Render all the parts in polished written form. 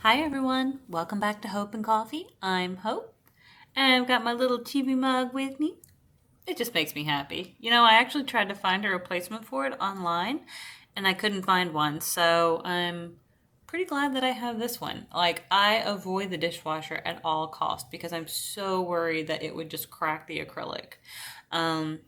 Hi everyone, welcome back to Hope and Coffee. I'm Hope, and I've got my little TV mug with me. It just makes me happy. I actually tried to find a replacement for it online, and I couldn't find one, so I'm pretty glad that I have this one. I avoid the dishwasher at all costs because I'm so worried that it would just crack the acrylic. Um,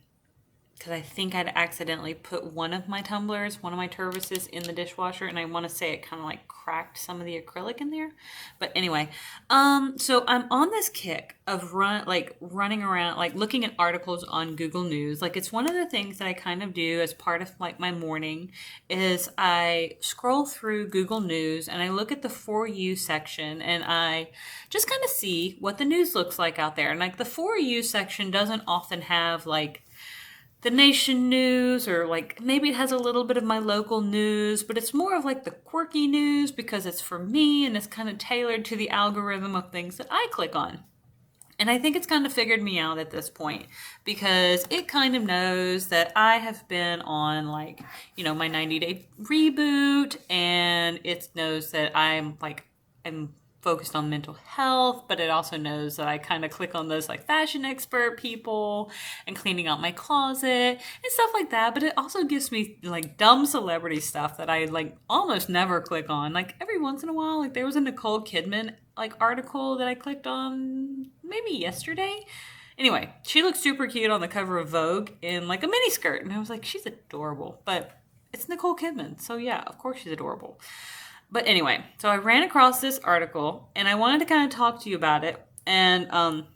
because I think I'd accidentally put one of my tumblers, one of my turvises in the dishwasher, and I want to say it kind of like cracked some of the acrylic in there. But anyway, so I'm on this kick of running around, like looking at articles on Google News. Like it's one of the things that I kind of do as part of like my morning is I scroll through Google News and I look at the For You section and I just kind of see what the news looks like out there. And like the For You section doesn't often have like the nation news or like maybe it has a little bit of my local news, but it's more of like the quirky news because it's for me and it's kind of tailored to the algorithm of things that I click on. And I think it's kind of figured me out at this point because it kind of knows that I have been on my 90-day reboot, and it knows that I'm focused on mental health, but it also knows that I kind of click on those like fashion expert people and cleaning out my closet and stuff like that. But it also gives me like dumb celebrity stuff that I like almost never click on. Like every once in a while, like there was a Nicole Kidman like article that I clicked on maybe yesterday. Anyway, she looked super cute on the cover of Vogue in like a mini skirt, and I was like, she's adorable. But it's Nicole Kidman, so yeah, of course she's adorable. But anyway, so I ran across this article and I wanted to kind of talk to you about it. And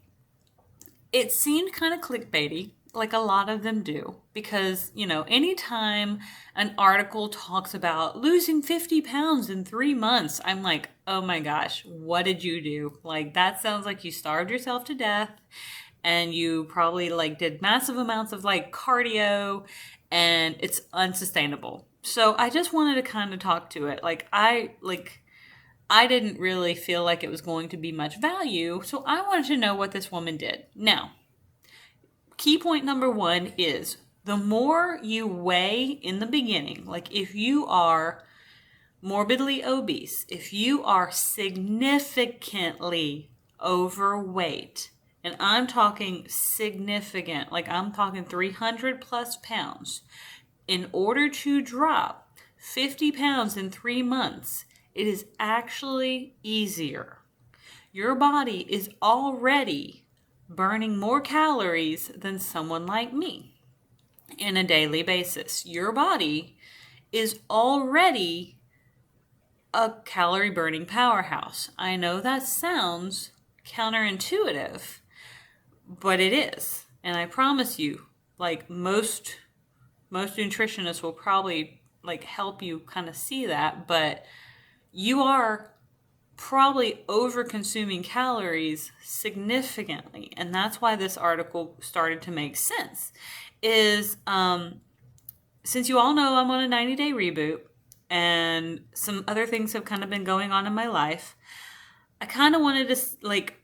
it seemed kind of clickbaity, like a lot of them do. Because, anytime an article talks about losing 50 pounds in 3 months, I'm like, oh my gosh, what did you do? Like, that sounds like you starved yourself to death and you probably like did massive amounts of like cardio and it's unsustainable. So I just wanted to kind of talk to it. I didn't really feel like it was going to be much value, so I wanted to know what this woman did. Now, key point number one is the more you weigh in the beginning, like if you are morbidly obese, if you are significantly overweight, and I'm talking significant, like I'm talking 300 plus pounds, in order to drop 50 pounds in 3 months, it is actually easier. Your body is already burning more calories than someone like me in a daily basis. Your body is already a calorie burning powerhouse. I know that sounds counterintuitive, but it is. And I promise you, like most nutritionists will probably like help you kind of see that, but you are probably over consuming calories significantly. And that's why this article started to make sense is since you all know I'm on a 90-day reboot and some other things have kind of been going on in my life, I kind of wanted to like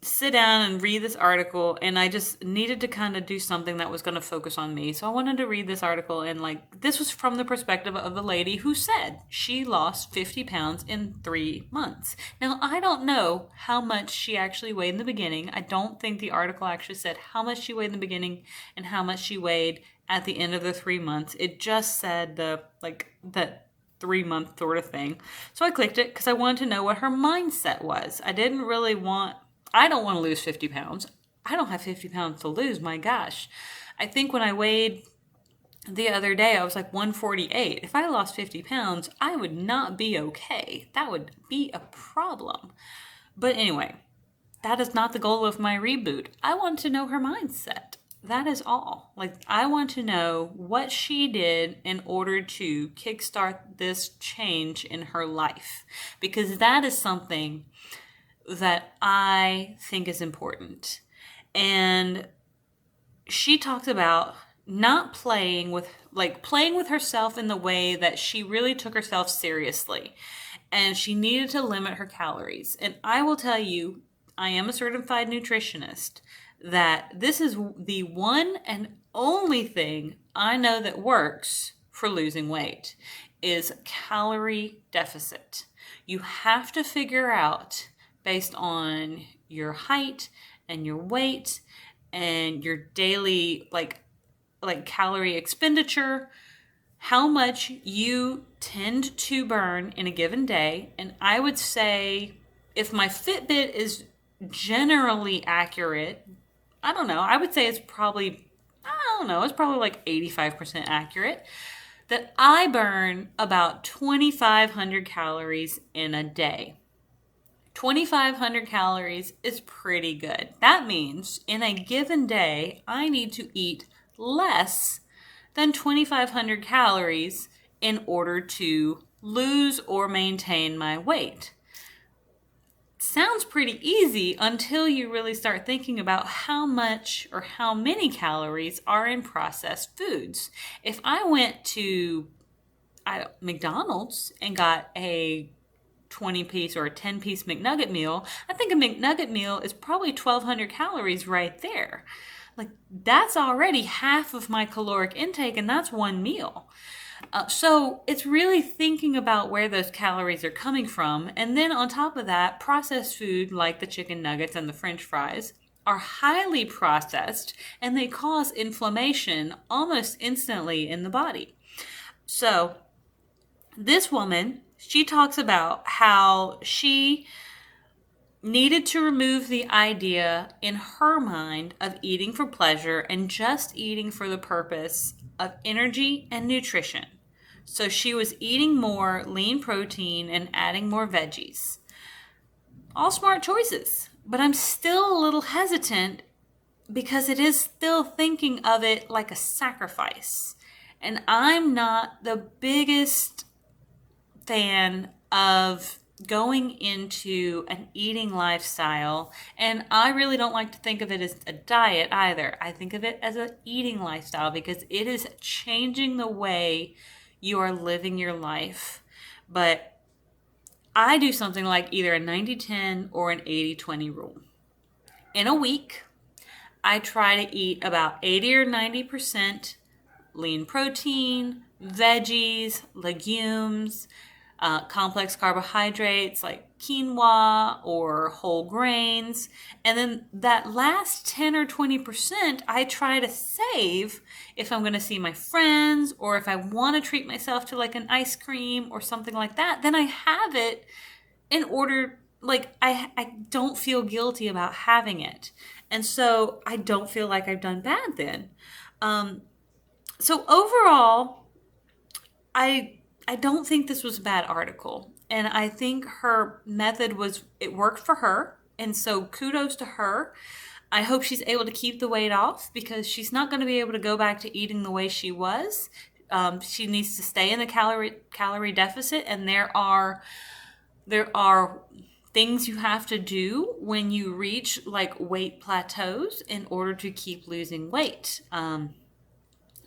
sit down and read this article, and I just needed to kind of do something that was going to focus on me. So I wanted to read this article, and like this was from the perspective of the lady who said she lost 50 pounds in 3 months. Now, I don't know how much she actually weighed in the beginning. I don't think the article actually said how much she weighed in the beginning and how much she weighed at the end of the 3 months. It just said that 3 month sort of thing. So I clicked it because I wanted to know what her mindset was. I don't want to lose 50 pounds. I don't have 50 pounds to lose. My gosh. I think when I weighed the other day, I was like 148. If I lost 50 pounds, I would not be okay. That would be a problem. But anyway, that is not the goal of my reboot. I want to know her mindset. That is all. Like, I want to know what she did in order to kickstart this change in her life. Because that is something that I think is important. And she talks about not playing with herself in the way that she really took herself seriously. And she needed to limit her calories. And I will tell you, I am a certified nutritionist, that this is the one and only thing I know that works for losing weight is calorie deficit. You have to figure out, based on your height and your weight and your daily like calorie expenditure, how much you tend to burn in a given day. And I would say if my Fitbit is generally accurate, I don't know, I would say it's probably, I don't know, it's probably like 85% accurate, that I burn about 2,500 calories in a day. 2,500 calories is pretty good. That means in a given day, I need to eat less than 2,500 calories in order to lose or maintain my weight. Sounds pretty easy until you really start thinking about how much or how many calories are in processed foods. If I went to McDonald's and got a 20-piece or a 10-piece McNugget meal, I think a McNugget meal is probably 1,200 calories right there. Like, that's already half of my caloric intake, and that's one meal. So it's really thinking about where those calories are coming from. And then on top of that, processed food like the chicken nuggets and the French fries are highly processed, and they cause inflammation almost instantly in the body. So this woman, she talks about how she needed to remove the idea in her mind of eating for pleasure and just eating for the purpose of energy and nutrition. So she was eating more lean protein and adding more veggies. All smart choices, but I'm still a little hesitant because it is still thinking of it like a sacrifice. And I'm not the biggest fan of going into an eating lifestyle, and I really don't like to think of it as a diet either. I think of it as an eating lifestyle because it is changing the way you are living your life. But I do something like either a 90-10 or an 80-20 rule. In a week, I try to eat about 80 or 90% lean protein, veggies, legumes, complex carbohydrates like quinoa or whole grains. And then that last 10 or 20% I try to save if I'm going to see my friends, or if I want to treat myself to like an ice cream or something like that, then I have it in order, like I don't feel guilty about having it. And so I don't feel like I've done bad then. So overall, I don't think this was a bad article. And I think her method it worked for her. And so kudos to her. I hope she's able to keep the weight off because she's not going to be able to go back to eating the way she was. She needs to stay in the calorie deficit. And there are things you have to do when you reach like weight plateaus in order to keep losing weight.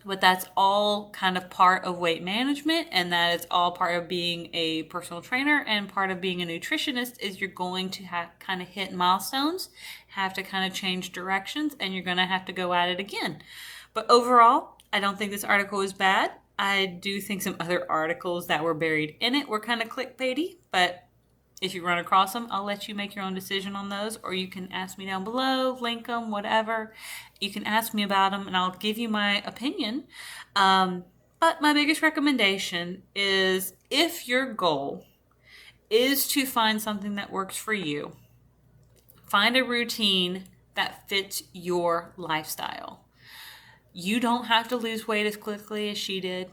But that's all kind of part of weight management, and that is all part of being a personal trainer, and part of being a nutritionist is you're going to have kind of hit milestones, have to kind of change directions, and you're going to have to go at it again. But overall, I don't think this article is bad. I do think some other articles that were buried in it were kind of clickbaity, but if you run across them, I'll let you make your own decision on those, or you can ask me down below, link them, whatever. You can ask me about them, and I'll give you my opinion. But my biggest recommendation is if your goal is to find something that works for you, find a routine that fits your lifestyle. You don't have to lose weight as quickly as she did.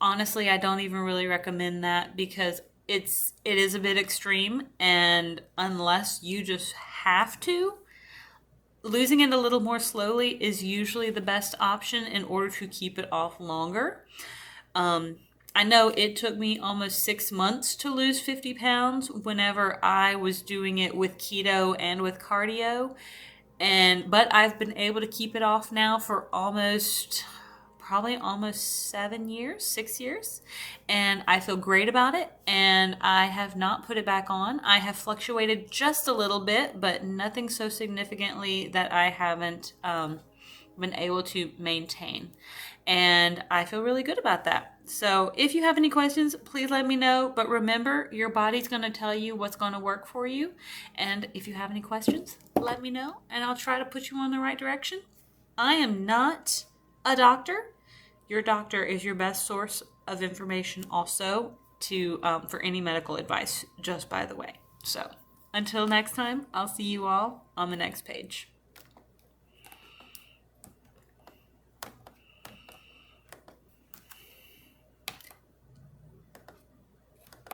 Honestly, I don't even really recommend that because it is a bit extreme, and unless you just have to, losing it a little more slowly is usually the best option in order to keep it off longer. I know it took me almost 6 months to lose 50 pounds whenever I was doing it with keto and with cardio, but I've been able to keep it off now for probably almost 7 years, 6 years. And I feel great about it. And I have not put it back on. I have fluctuated just a little bit, but nothing so significantly that I haven't been able to maintain. And I feel really good about that. So if you have any questions, please let me know. But remember, your body's going to tell you what's going to work for you. And if you have any questions, let me know, and I'll try to put you on the right direction. I am not a doctor. Your doctor is your best source of information also to for any medical advice, just by the way. So until next time, I'll see you all on the next page.